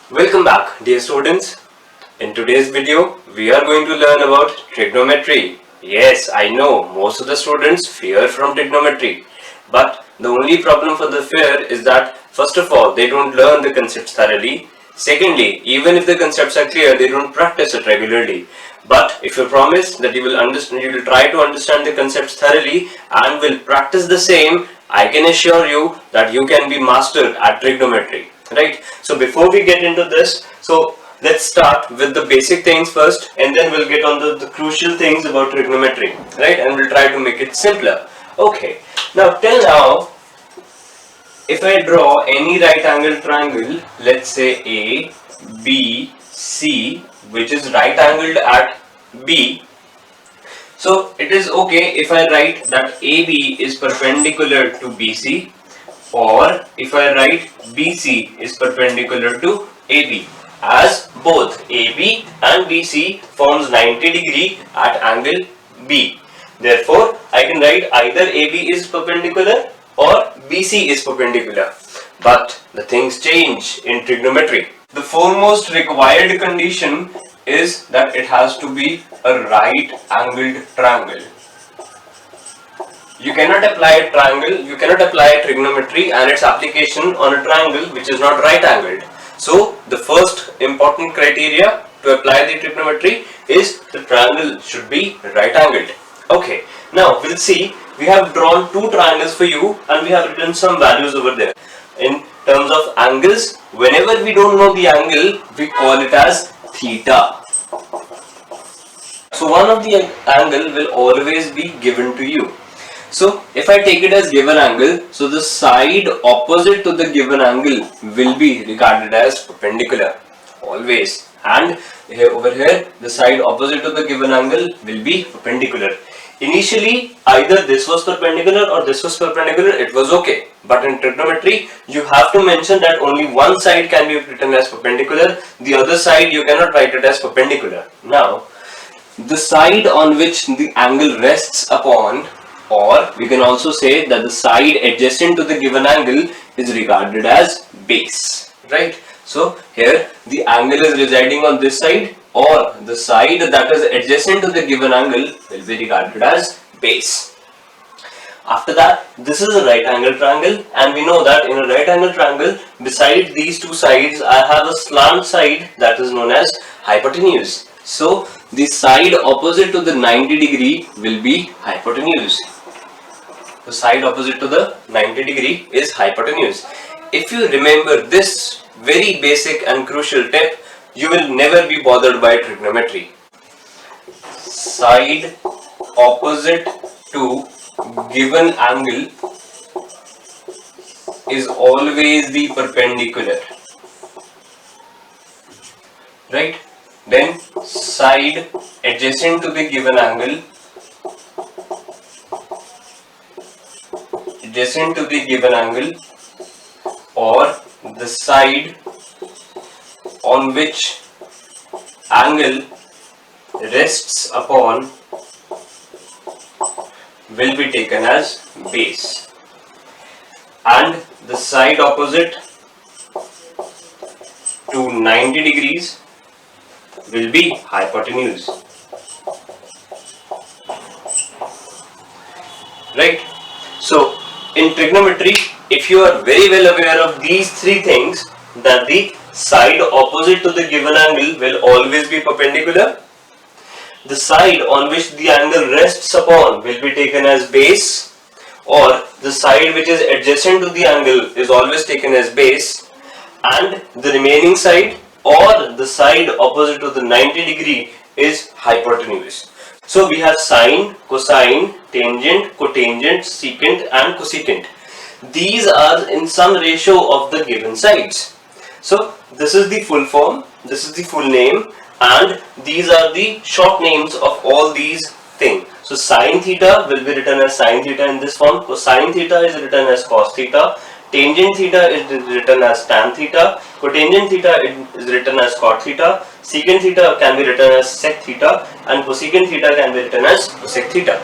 Welcome back, dear students. In today's video, we are going to learn about trigonometry. Yes, I know most of the students fear from trigonometry, but the only problem for the fear is that first of all, they don't learn the concepts thoroughly. Secondly, even if the concepts are clear, they don't practice it regularly. But if you promise that you will try to understand the concepts thoroughly and will practice the same, I can assure you that you can be mastered at trigonometry. Right? So before we get into this, let's start with the basic things first, and then we'll get on the crucial things about trigonometry, right? And we'll try to make it simpler. Okay, now till now, if I draw any right angle triangle, let's say A, B, C, which is right angled at B, so it is okay if I write that AB is perpendicular to BC, or if I write BC is perpendicular to AB, as both AB and BC forms 90 degree at angle B. Therefore, I can write either AB is perpendicular or BC is perpendicular. But the things change in trigonometry. The foremost required condition is that it has to be a right angled triangle. You cannot apply trigonometry and its application on a triangle which is not right angled. So the first important criteria to apply the trigonometry is the triangle should be right angled. Okay, now we'll see, we have drawn two triangles for you and we have written some values over there. In terms of angles, whenever we don't know the angle, we call it as theta. So one of the angle will always be given to you. So if I take it as given angle, so the side opposite to the given angle will be regarded as perpendicular always, and over here the side opposite to the given angle will be perpendicular. Initially either this was perpendicular or this was perpendicular, it was okay, but in trigonometry you have to mention that only one side can be written as perpendicular, the other side you cannot write it as perpendicular. Now the side on which the angle rests upon, or we can also say that the side adjacent to the given angle is regarded as base, right? So here the angle is residing on this side, or the side that is adjacent to the given angle will be regarded as base. After that, this is a right angle triangle, and we know that in a right angle triangle, beside these two sides I have a slant side that is known as hypotenuse. So the side opposite to the 90 degree will be hypotenuse. The side opposite to the 90 degree is hypotenuse. If you remember this very basic and crucial tip, you will never be bothered by trigonometry. Side opposite to given angle is always the perpendicular, right? Then side adjacent to the given angle or the side on which angle rests upon will be taken as base, and the side opposite to 90 degrees will be hypotenuse, right? So in trigonometry, if you are very well aware of these three things, that the side opposite to the given angle will always be perpendicular, the side on which the angle rests upon will be taken as base, or the side which is adjacent to the angle is always taken as base, and the remaining side or the side opposite to the 90 degree is hypotenuse. So we have sine, cosine, tangent, cotangent, secant and cosecant. These are in some ratio of the given sides. So this is the full form, this is the full name, and these are the short names of all these things. So sine theta will be written as sine theta in this form, cosine theta is written as cos theta, tangent theta is written as tan theta, cotangent theta is written as cot theta, secant theta can be written as sec theta, and cosecant theta can be written as cosec theta,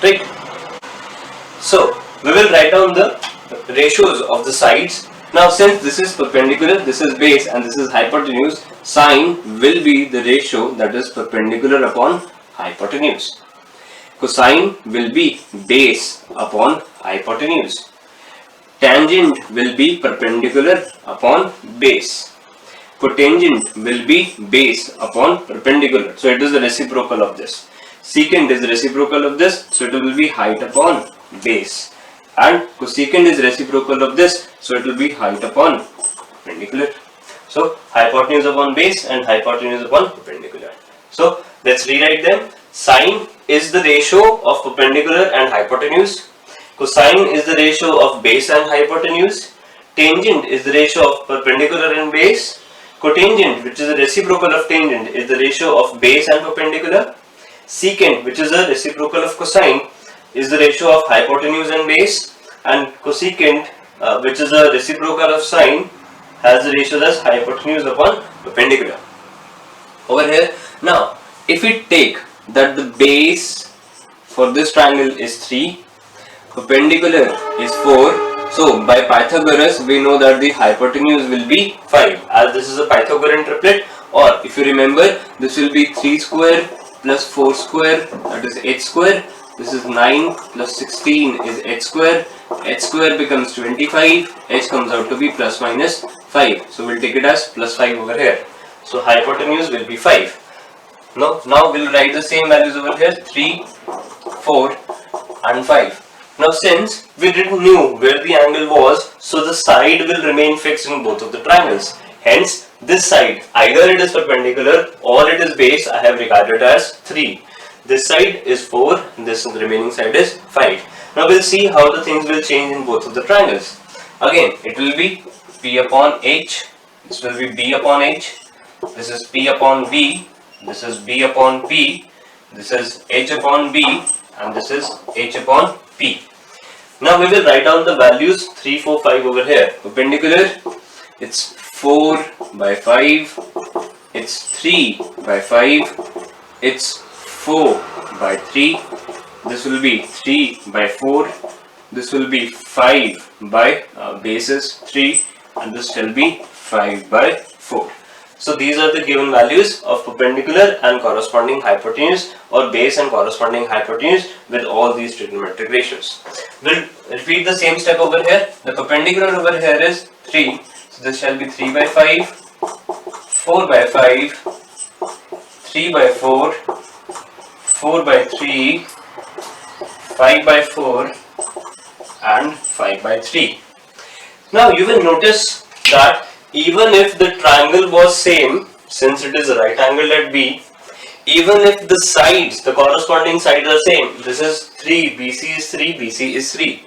right? So we will write down the ratios of the sides Now since this is perpendicular, this is base and this is hypotenuse, sine will be the ratio that is perpendicular upon hypotenuse. Cosine will be base upon hypotenuse. Tangent will be perpendicular upon base. Cotangent will be base upon perpendicular. So it is the reciprocal of this. Secant is the reciprocal of this, so it will be height upon base. And cosecant is reciprocal of this, so it will be height upon perpendicular. So hypotenuse upon base and hypotenuse upon perpendicular. So let's rewrite them. Sine is the ratio of perpendicular and hypotenuse. Cosine is the ratio of base and hypotenuse. Tangent is the ratio of perpendicular and base. Cotangent, which is the reciprocal of tangent, is the ratio of base and perpendicular. Secant, which is a reciprocal of cosine, is the ratio of hypotenuse and base. And cosecant, which is a reciprocal of sine, has the ratio as hypotenuse upon perpendicular. Over here, now if we take that the base for this triangle is 3, perpendicular is 4, so by Pythagoras we know that the hypotenuse will be 5, as this is a Pythagorean triplet, or if you remember, this will be 3 square plus 4 square, that is h square. This is 9 plus 16 is h square becomes 25, h comes out to be plus minus 5, so we'll take it as plus 5 over here. So hypotenuse will be 5. Now we'll write the same values over here, 3, 4 and 5. Now since we didn't know where the angle was, so the side will remain fixed in both of the triangles. Hence this side, either it is perpendicular or it is base, I have regarded as 3. This side is 4, this remaining side is 5. Now we'll see how the things will change in both of the triangles. Again, it will be P upon H, this will be B upon H, this is P upon B, this is B upon P, this is H upon B, and this is H upon P. Now we will write down the values 3, 4, 5 over here. Perpendicular, it's 4 by 5, it's 3 by 5, it's 4 by 3, this will be 3 by 4, this will be 5 by basis 3, and this will be 5 by 4. So these are the given values of perpendicular and corresponding hypotenuse, or base and corresponding hypotenuse with all these trigonometric ratios. We'll repeat the same step over here. The perpendicular over here is 3, so this shall be 3 by 5, 4 by 5, 3 by 4, 4 by 3, 5 by 4 and 5 by 3. Now you will notice that even if the triangle was same, since it is a right angled at B, even if the sides, the corresponding sides are same, this is 3, BC is 3, BC is 3,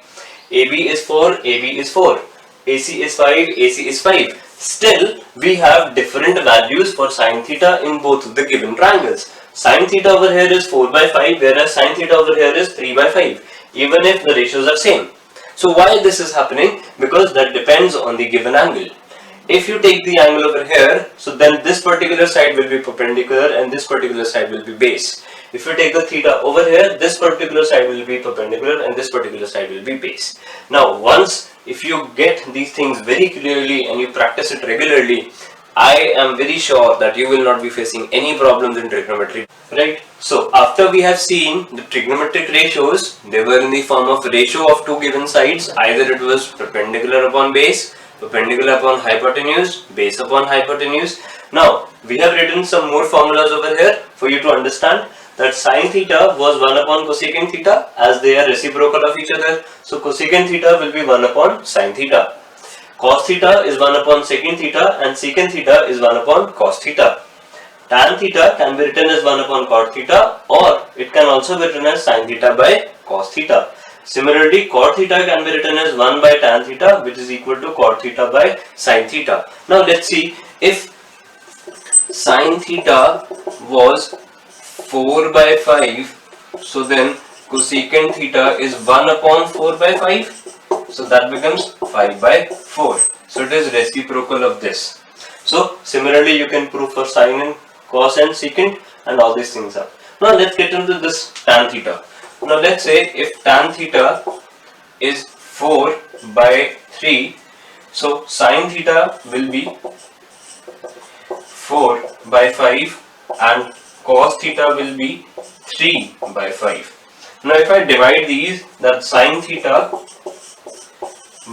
AB is 4, AB is 4, AC is 5, AC is 5, still we have different values for sine theta in both of the given triangles. Sine theta over here is 4 by 5, whereas sine theta over here is 3 by 5, even if the ratios are same. So why this is happening? Because that depends on the given angle. If you take the angle over here, so then this particular side will be perpendicular and this particular side will be base. If you take the theta over here, this particular side will be perpendicular and this particular side will be base. Now once if you get these things very clearly and you practice it regularly, I am very sure that you will not be facing any problems in trigonometry, right? So after we have seen the trigonometric ratios, they were in the form of ratio of two given sides, either it was perpendicular upon base, perpendicular upon hypotenuse, base upon hypotenuse. Now we have written some more formulas over here for you to understand that sine theta was 1 upon cosecant theta, as they are reciprocal of each other. So cosecant theta will be 1 upon sine theta. Cos theta is 1 upon secant theta and secant theta is 1 upon cos theta. Tan theta can be written as 1 upon cot theta, or it can also be written as sine theta by cos theta. Similarly, cot theta can be written as 1 by tan theta, which is equal to cot theta by sine theta. Now let's see, if sine theta was 4 by 5, so then cosecant theta is 1 upon 4 by 5, so that becomes 5 by 4. So it is reciprocal of this. So similarly you can prove for sine and cos and secant and all these things are. Now let's get into this tan theta. Now let's say if tan theta is 4 by 3, So sine theta will be 4 by 5 and cos theta will be 3 by 5. Now if I divide these, that sine theta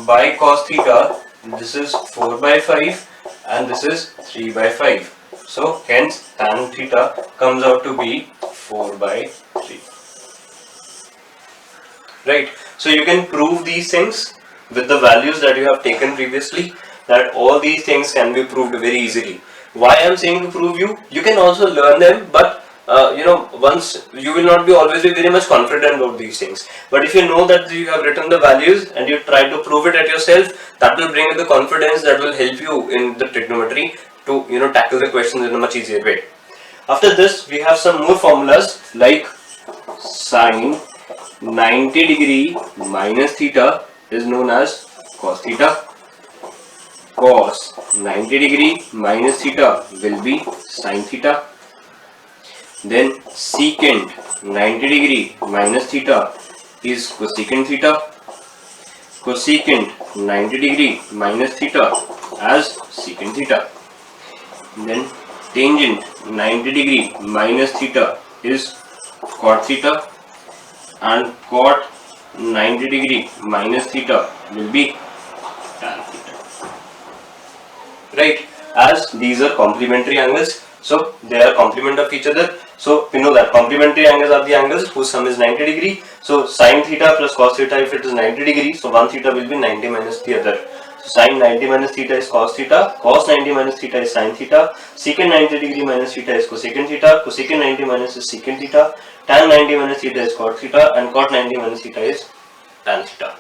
by cos theta, this is 4 by 5 and this is 3 by 5. So hence tan theta comes out to be 4 by 3. Right. So you can prove these things with the values that you have taken previously, that all these things can be proved very easily. Why I am saying to prove you can also learn them, but once you will not be always be very much confident about these things. But if you know that you have written the values and you try to prove it at yourself, that will bring you the confidence that will help you in the trigonometry to tackle the questions in a much easier way. After this, we have some more formulas like sine 90 degree minus theta is known as cos theta. Cos 90 degree minus theta will be sin theta. Then secant 90 degree minus theta is cosecant theta. Cosecant 90 degree minus theta as secant theta. Then tangent 90 degree minus theta is cot theta, and cot 90 degree minus theta will be tan theta. Right, as these are complementary angles, so they are complement of each other. So we know that complementary angles are the angles whose sum is 90 degree. So sin theta plus cos theta, if it is 90 degree, so one theta will be 90 minus the other. So sin 90 minus theta is cos theta, cos 90 minus theta is sin theta, secant 90 degree minus theta is cosecant theta, cosecant 90 minus is secant theta, tan 90 minus theta is cot theta, and cot 90 minus theta is tan theta.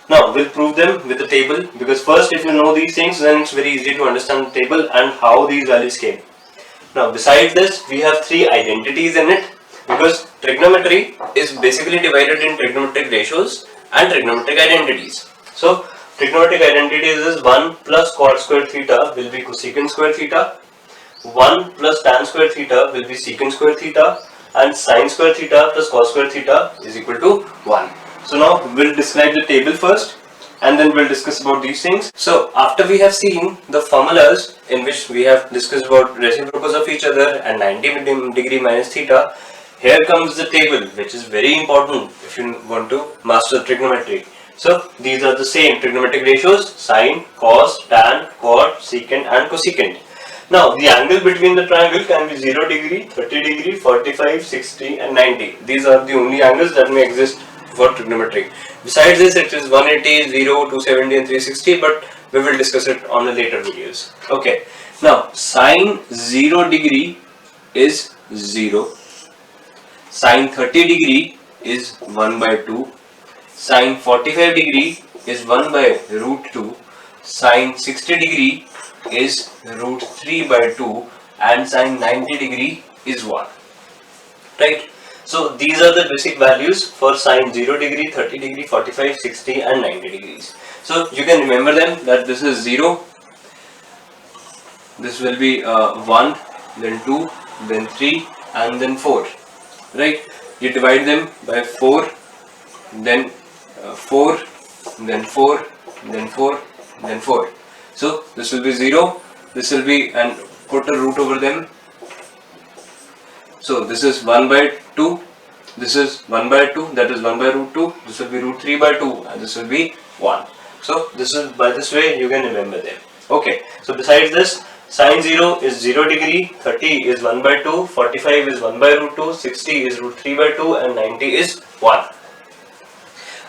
Now we'll prove them with the table, because first if you know these things, then it's very easy to understand the table and how these values came. Now besides this, we have three identities in it, because trigonometry is basically divided in trigonometric ratios and trigonometric identities. So trigonometric identities is 1 plus cot square theta will be cosecant square theta, 1 plus tan square theta will be secant square theta, and sin square theta plus cos square theta is equal to 1. So now we'll describe the table first and then we'll discuss about these things. So after we have seen the formulas in which we have discussed about reciprocals of each other and 90 degree minus theta, here comes the table, which is very important if you want to master trigonometry. So these are the same trigonometric ratios: sine, cos, tan, cot, secant and cosecant. Now the angle between the triangle can be 0 degree, 30 degree, 45, 60 and 90. These are the only angles that may exist for trigonometry. Besides this, it is 180, 0, 270 and 360, but we will discuss it on the later videos. Okay. Now sine 0 degree is 0. Sine 30 degree is 1 by 2. Sine 45 degree is 1 by root 2. Sine 60 degree is root 3 by 2, and sine 90 degree is 1. Right? So these are the basic values for sine 0 degree, 30 degree, 45, 60 and 90 degrees. So you can remember them, that this is 0, this will be 1, then 2, then 3 and then 4. Right? You divide them by 4, then 4, then 4, then 4, then 4. So this will be 0, this will be, and put a root over them. So this is 1 by 2, this is 1 by 2, that is 1 by root 2, this will be root 3 by 2 and this will be 1. So this is, by this way you can remember them. Okay, so besides this, sine 0 is 0 degree, 30 is 1 by 2, 45 is 1 by root 2, 60 is root 3 by 2 and 90 is 1.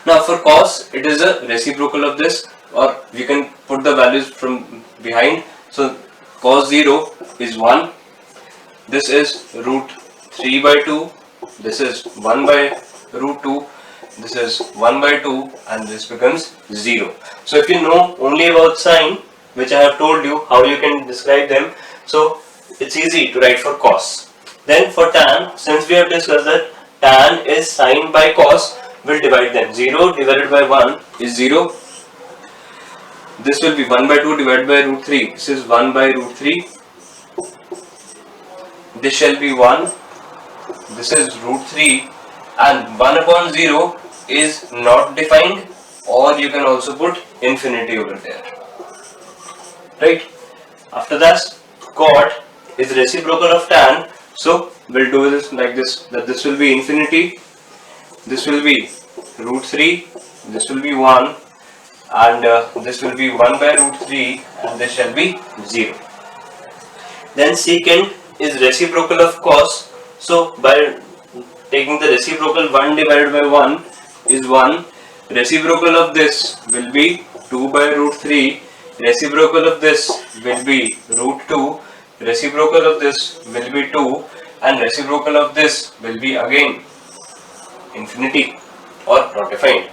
Now for cos, it is a reciprocal of this, or you can put the values from behind. So cos 0 is 1, this is root 3 by 2, this is 1 by root 2, this is 1 by 2 and this becomes 0. So if you know only about sine, which I have told you how you can describe them, so it's easy to write for cos. Then for tan, since we have discussed that tan is sine by cos, we'll divide them. 0 divided by 1 is 0. This will be 1 by 2 divided by root 3. This is 1 by root 3. This shall be 1. This is root 3. And 1 upon 0 is not defined, or you can also put infinity over there. right? After that, cot is reciprocal of tan, so we'll do this like this, that this will be infinity, this will be root 3, this will be 1, and this will be 1 by root 3, and this shall be 0. Then secant is reciprocal of cos, so by taking the reciprocal, 1 divided by 1 is 1, reciprocal of this will be 2 by root 3, reciprocal of this will be root 2, reciprocal of this will be 2, and reciprocal of this will be again infinity or not defined.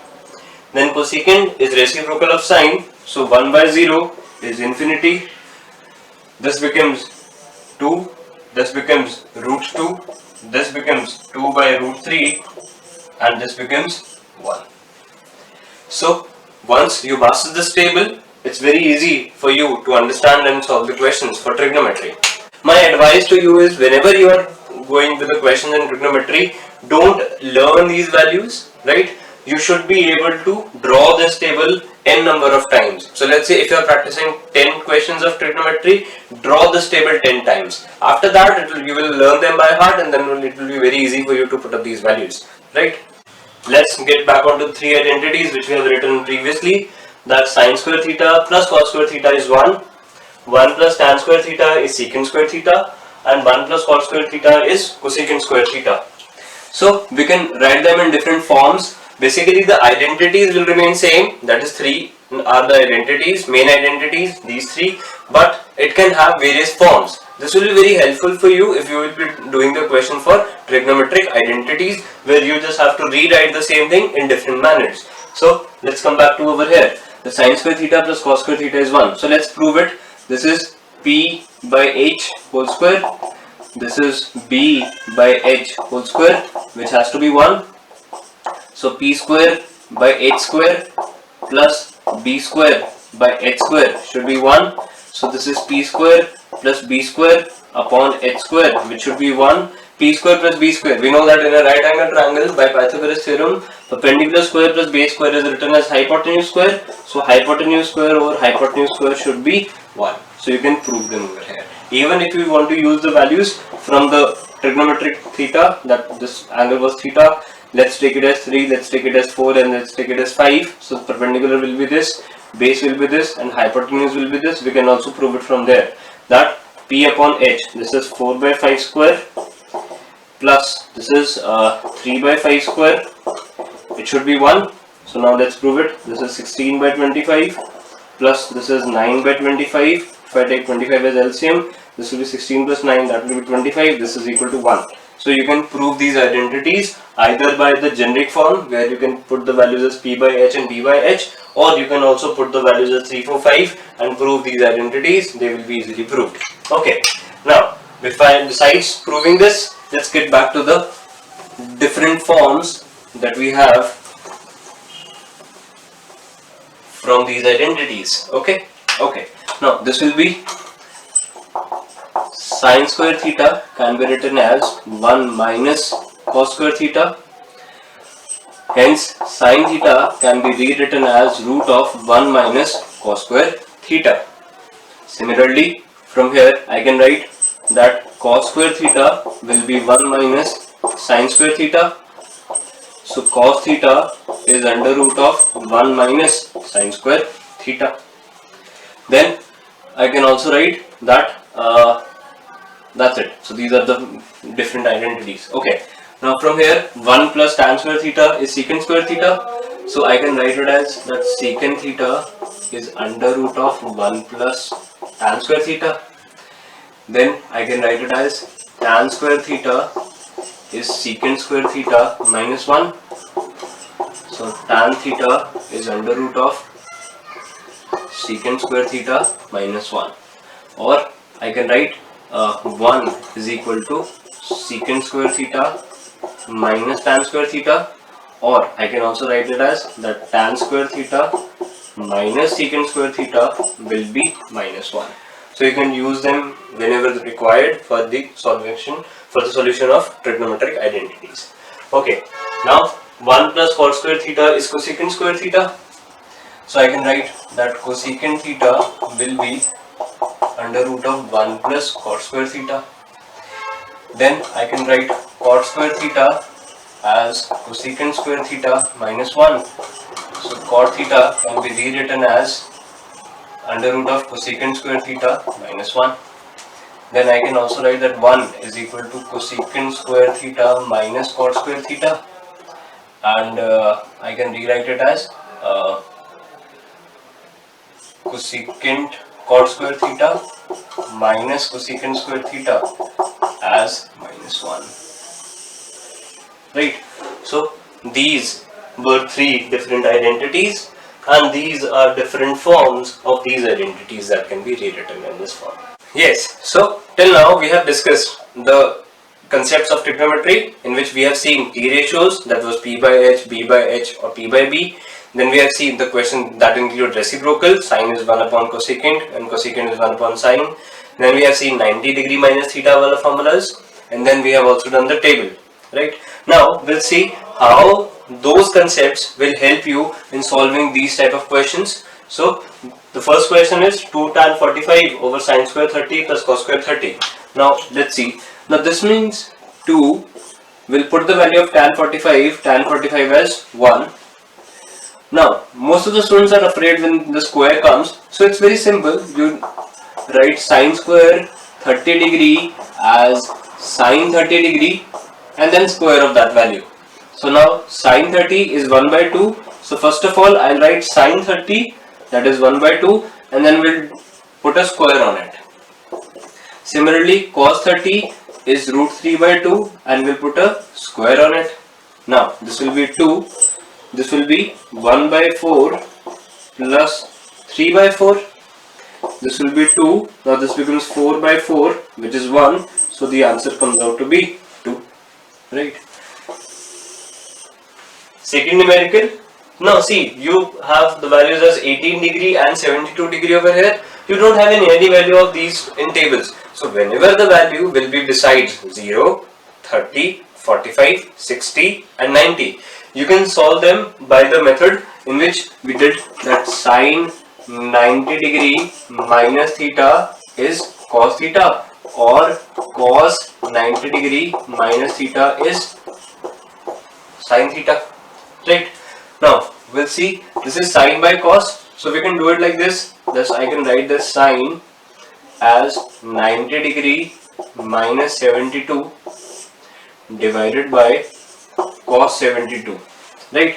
Then cosecant is reciprocal of sine, so 1 by 0 is infinity, this becomes 2, this becomes root 2, this becomes 2 by root 3, and this becomes 1. So once you master this table, it's very easy for you to understand and solve the questions for trigonometry. My advice to you is, whenever you are going with the questions in trigonometry, don't learn these values, right? You should be able to draw this table n number of times. So let's say if you are practicing 10 questions of trigonometry, draw this table 10 times. After that, you will learn them by heart, and then it will be very easy for you to put up these values, right? Let's get back onto three identities which we have written previously. That sine square theta plus cos square theta is 1, 1 plus tan square theta is secant square theta, and 1 plus cos square theta is cosecant square theta. So we can write them in different forms. Basically the identities will remain same, that is 3 are the identities, main identities, these 3, but it can have various forms. This will be very helpful for you if you will be doing the question for trigonometric identities, where you just have to rewrite the same thing in different manners. So let's come back to over here. The sine square theta plus cos square theta is 1. So let's prove it. This is p by h whole square. This is b by h whole square, which has to be 1. So p square by h square plus b square by h square should be 1. So this is p square plus b square upon h square, which should be 1. P square plus b square. We know that in a right angle triangle, by Pythagoras theorem, perpendicular square plus base square is written as hypotenuse square. So hypotenuse square over hypotenuse square should be 1. So you can prove them over here. Even if you want to use the values from the trigonometric theta, that this angle was theta, let's take it as 3, let's take it as 4, and let's take it as 5. So perpendicular will be this, base will be this, and hypotenuse will be this. We can also prove it from there. That p upon h, this is 4 by 5 square, plus this is 3 by 5 square, it should be 1. So now let's prove it. This is 16 by 25, plus this is 9 by 25. If I take 25 as LCM, this will be 16 plus 9, that will be 25. This is equal to 1. So you can prove these identities either by the generic form, where you can put the values as p by h and b by h, or you can also put the values as 3, 4, 5 and prove these identities. They will be easily proved. Okay, now besides proving this, let's get back to the different forms that we have from these identities. Okay, now this will be sine square theta can be written as 1 minus cos square theta. Hence sine theta can be rewritten as root of 1 minus cos square theta. Similarly, from here I can write that cos square theta will be 1 minus sine square theta. So cos theta is under root of 1 minus sine square theta. Then I can also write that that's it. So these are the different identities. Okay. Now from here, 1 plus tan square theta is secant square theta. So I can write it as that secant theta is under root of 1 plus tan square theta. Then I can write it as tan square theta is secant square theta minus 1. So tan theta is under root of secant square theta minus 1. Or I can write 1 is equal to secant square theta minus tan square theta, or I can also write it as that tan square theta minus secant square theta will be minus 1. So you can use them whenever required for the solution of trigonometric identities. Okay, now 1 plus cos square theta is cosecant square theta. So I can write that cosecant theta will be under root of 1 plus cot square theta. Then I can write cot square theta as cosecant square theta minus 1. So cot theta can be rewritten as under root of cosecant square theta minus 1. Then I can also write that 1 is equal to cosecant square theta minus cot square theta, and I can rewrite it as cosecant cot square theta minus cosecant square theta as minus 1. Right. So these were three different identities, and these are different forms of these identities that can be rewritten in this form. Yes, so till now we have discussed the concepts of trigonometry, in which we have seen p ratios, that was p by h, b by h, or p by b. Then we have seen the question that include reciprocal, sine is 1 upon cosecant and cosecant is 1 upon sine. Then we have seen 90 degree minus theta wala formulas, and then we have also done the table. Right. Now we'll see how those concepts will help you in solving these type of questions. So the first question is 2 tan 45 over sine square 30 plus cos square 30. Now let's see. Now this means 2 will put the value of tan 45 as 1. Now most of the students are afraid when the square comes, so it's very simple. You write sine square 30 degree as sine 30 degree and then square of that value. So now sine 30 is 1 by 2. So first of all I'll write sine 30, that is 1 by 2, and then we'll put a square on it. Similarly cos 30 is root 3 by 2 and we'll put a square on it. Now this will be 2, this will be 1 by 4 plus 3 by 4. This will be 2, now this becomes 4 by 4, which is 1, so the answer comes out to be 2, right? Second numerical. Now see, you have the values as 18 degree and 72 degree over here. You don't have any value of these in tables. So whenever the value will be besides 0, 30, 45, 60 and 90, you can solve them by the method in which we did, that sine 90 degree minus theta is cos theta, or cos 90 degree minus theta is sine theta. Right. Now we'll see, this is sine by cos, so we can do it like this. Thus I can write the sine as 90 degree minus 72 divided by cos 72. Right.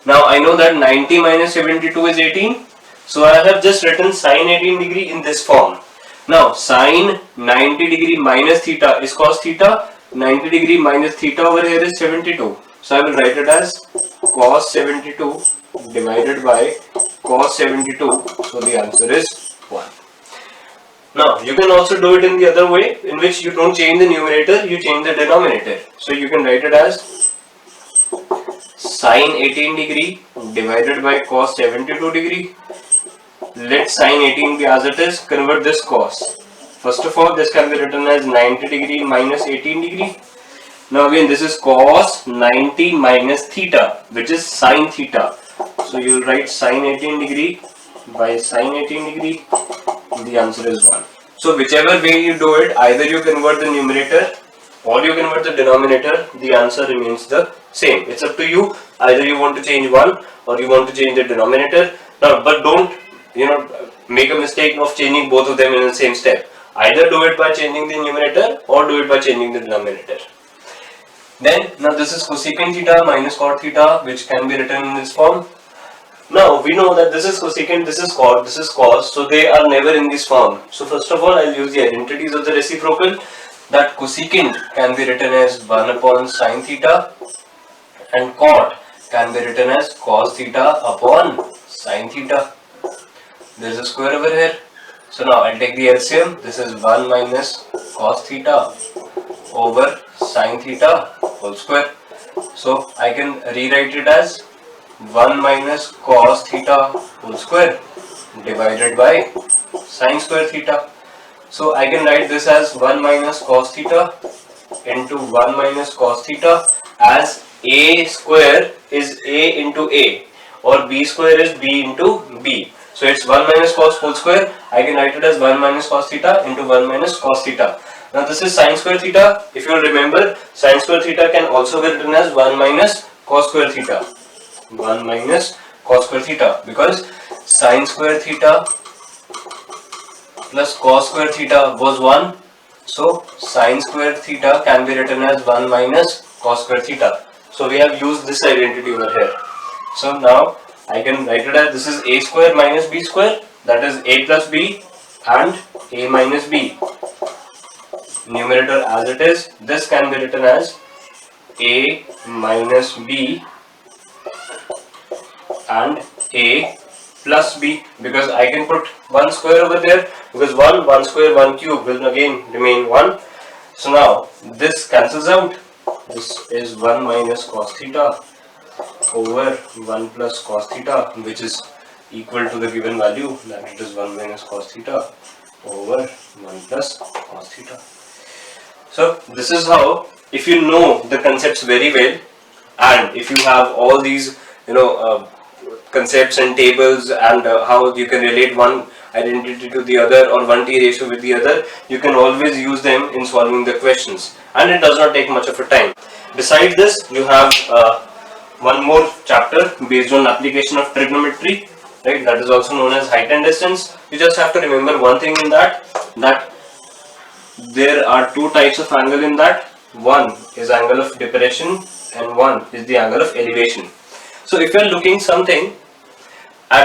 Now I know that 90 minus 72 is 18, so I have just written sine 18 degree in this form. Now sine 90 degree minus theta is cos theta, 90 degree minus theta over here is 72. So I will write it as cos 72 divided by cos 72, so the answer is 1. Now you can also do it in the other way, in which you don't change the numerator, you change the denominator. So you can write it as sine 18 degree divided by cos 72 degree. Let sine 18 be as it is, convert this cos. First of all, this can be written as 90 degree minus 18 degree. Now again, this is cos 90 minus theta, which is sine theta. So you will write sine 18 degree by sine 18 degree. The answer is 1. So whichever way you do it, either you convert the numerator or you convert the denominator, the answer remains the same. It's up to you. Either you want to change one or you want to change the denominator. Now, but don't make a mistake of changing both of them in the same step. Either do it by changing the numerator or do it by changing the denominator. Then, now this is cosecant theta minus cot theta, which can be written in this form. Now we know that this is cosecant, this is cot, this is cos, so they are never in this form. So first of all, I'll use the identities of the reciprocal. That cosecant can be written as 1 upon sine theta and cot can be written as cos theta upon sine theta. There is a square over here. So now I'll take the LCM. This is 1 minus cos theta over sine theta whole square. So I can rewrite it as 1 minus cos theta whole square divided by sine square theta. So I can write this as 1 minus cos theta into 1 minus cos theta, as a square is a into a or b square is b into b. So it's 1 minus cos whole square. I can write it as 1 minus cos theta into 1 minus cos theta. Now this is sin square theta. If you remember, sin square theta can also be written as 1 minus cos square theta. 1 minus cos square theta, because sin square theta plus cos square theta was 1. So sin square theta can be written as 1 minus cos square theta. So we have used this identity over here. So now I can write it as, this is a square minus b square, that is a plus b and a minus b. Numerator as it is, this can be written as a minus b and a plus b, because I can put 1 square over there, because 1 square 1 cube will again remain 1. So now this cancels out. This is 1 minus cos theta over 1 plus cos theta, which is equal to the given value, that it is 1 minus cos theta over 1 plus cos theta. So this is how, if you know the concepts very well, and if you have all these concepts and tables, and how you can relate one identity to the other or 1t ratio with the other, you can always use them in solving the questions, and it does not take much of a time. Besides this, you have one more chapter based on application of trigonometry, right? That is also known as height and distance. You just have to remember one thing in that there are two types of angle in that. One is angle of depression and one is the angle of elevation. So if you are looking something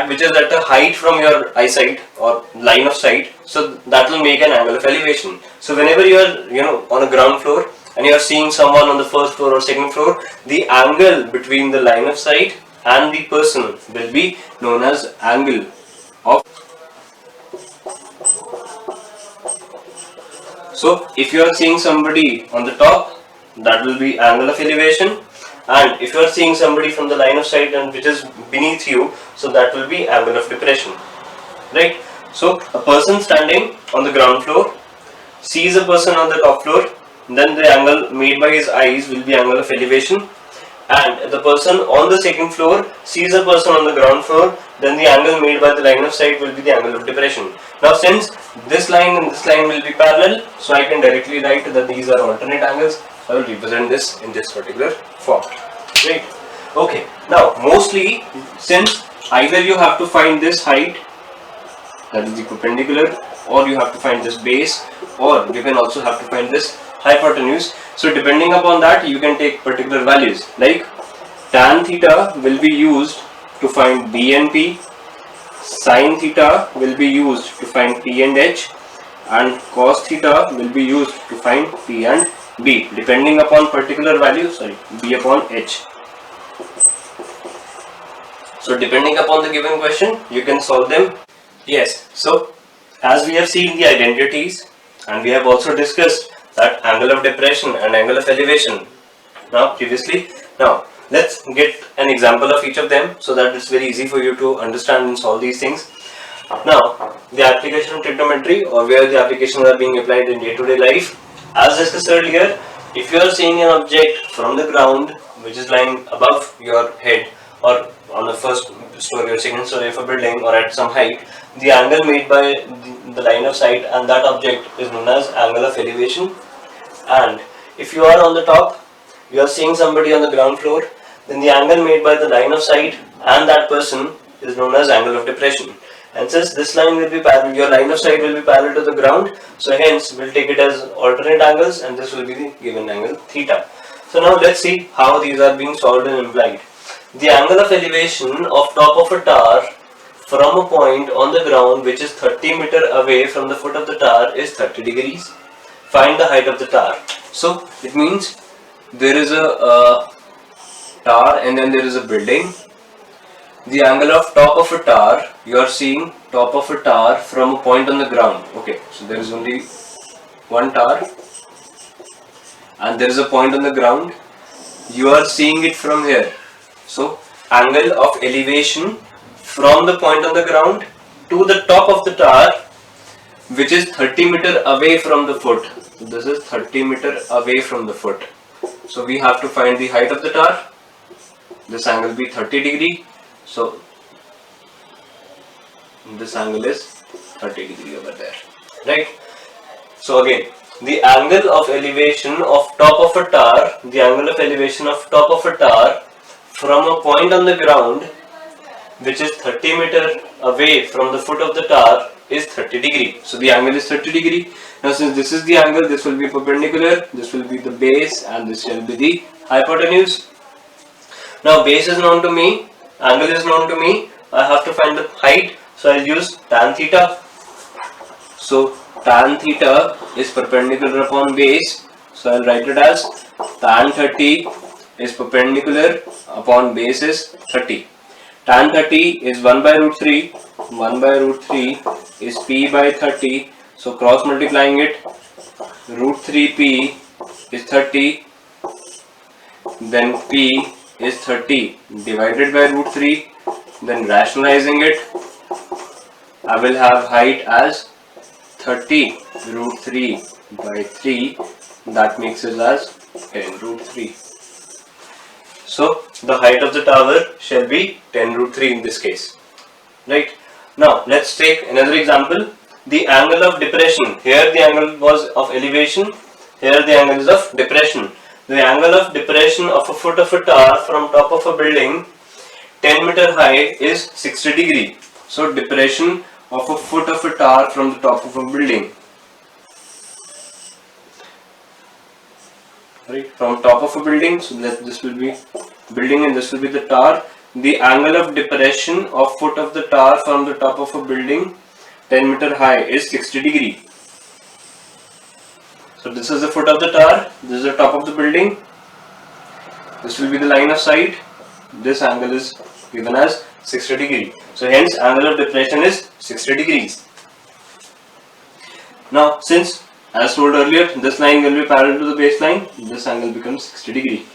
which is at a height from your eyesight or line of sight, so that will make an angle of elevation. So whenever you are on a ground floor and you are seeing someone on the first floor or second floor, the angle between the line of sight and the person will be known as angle of. So if you are seeing somebody on the top, that will be angle of elevation, and if you are seeing somebody from the line of sight and which is beneath you, so that will be angle of depression, right? So a person standing on the ground floor sees a person on the top floor, then the angle made by his eyes will be angle of elevation, and the person on the second floor sees a person on the ground floor, then the angle made by the line of sight will be the angle of depression. Now since this line and this line will be parallel, so I can directly write that these are alternate angles. I will represent this in this particular form, right? Okay, now mostly, since either you have to find this height, that is the perpendicular, or you have to find this base, or you can also have to find this hypotenuse. So depending upon that, you can take particular values, like tan theta will be used to find B and P, sin theta will be used to find P and H, and cos theta will be used to find P and B, depending upon particular value, B upon H. So depending upon the given question, you can solve them. Yes, so as we have seen the identities, and we have also discussed that angle of depression and angle of elevation previously. Now let's get an example of each of them, so that it's very easy for you to understand and solve these things. Now the application of trigonometry, or where the applications are being applied in day-to-day life. As discussed earlier, if you are seeing an object from the ground which is lying above your head, or on the first story or second story of a building, or at some height, the angle made by the line of sight and that object is known as angle of elevation. And if you are on the top, you are seeing somebody on the ground floor, then the angle made by the line of sight and that person is known as angle of depression. And since this line will be parallel, your line of sight will be parallel to the ground, so hence we'll take it as alternate angles, and this will be the given angle theta. So now let's see how these are being solved and implied. The angle of elevation of top of a tower from a point on the ground which is 30 meter away from the foot of the tower is 30 degrees. Find the height of the tower. So it means there is a tower and then there is a building. The angle of top of a tower, you are seeing top of a tower from a point on the ground. Okay, so there is only one tower and there is a point on the ground. You are seeing it from here. So angle of elevation from the point on the ground to the top of the tower, which is 30 meter away from the foot. So this is 30 meter away from the foot. So we have to find the height of the tower. This angle will be 30 degree. So this angle is 30 degree over there, right? So again, the angle of elevation of top of a tower, the angle of elevation of top of a tower from a point on the ground which is 30 meter away from the foot of the tower is 30 degree. So the angle is 30 degree. Now since this is the angle, this will be perpendicular, this will be the base, and this shall be the hypotenuse. Now base is known to me, angle is known to me, I have to find the height, so I'll use tan theta. So tan theta is perpendicular upon base, so I'll write it as tan 30 is perpendicular upon base is 30. Tan 30 is 1 by root 3, 1 by root 3 is p by 30, so cross multiplying it, root 3p is 30, then p is 30 divided by root 3, then rationalizing it, I will have height as 30 root 3 by 3, that makes it as 10 root 3. So the height of the tower shall be 10 root 3 in this case, right? Now let's take another example. The angle of depression, here the angle was of elevation, here the angle is of depression. The angle of depression of a foot of a tower from top of a building 10 meter high is 60 degree. So depression of a foot of a tower from the top of a building, right, from top of a building, so that this will be building and this will be the tower. The angle of depression of foot of the tower from the top of a building 10 meter high is 60 degree. So this is the foot of the tower, this is the top of the building, this will be the line of sight, this angle is given as 60 degree. So hence angle of depression is 60 degrees. Now since as told earlier, this line will be parallel to the baseline, this angle becomes 60 degree,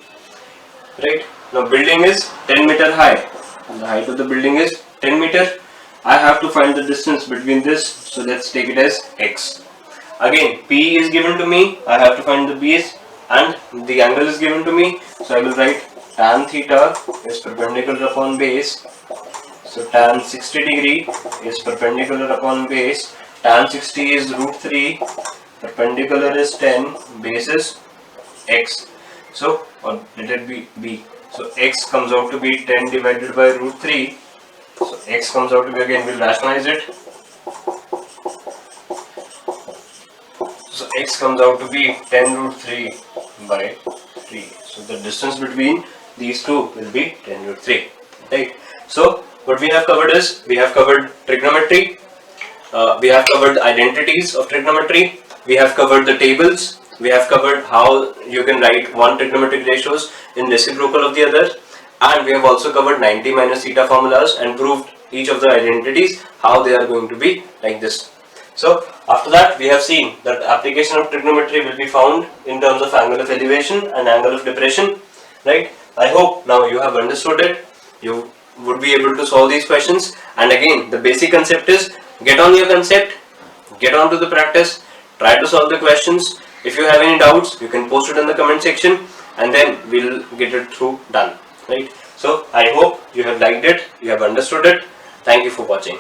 right? Now building is 10 meter high, and the height of the building is 10 meter. I have to find the distance between this, so let's take it as x. Again, p is given to me, I have to find the base, and the angle is given to me, so I will write tan theta is perpendicular upon base, so tan 60 degree is perpendicular upon base, tan 60 is root 3, perpendicular is 10, base is x, so or let it be b, so x comes out to be 10 divided by root 3, so x comes out to be, again we'll rationalize it, so x comes out to be 10 root 3 by 3, so the distance between these two will be 10 root 3, right? So what we have covered is, we have covered trigonometry, we have covered identities of trigonometry, we have covered the tables, we have covered how you can write one trigonometric ratios in reciprocal of the other, and we have also covered 90 minus theta formulas and proved each of the identities how they are going to be like this. So after that we have seen that application of trigonometry will be found in terms of angle of elevation and angle of depression, right? I hope now you have understood it, you would be able to solve these questions, and again the basic concept is get on your concept, get on to the practice, try to solve the questions. If you have any doubts, you can post it in the comment section, and then we'll get it through done, right? So I hope you have liked it, you have understood it. Thank you for watching.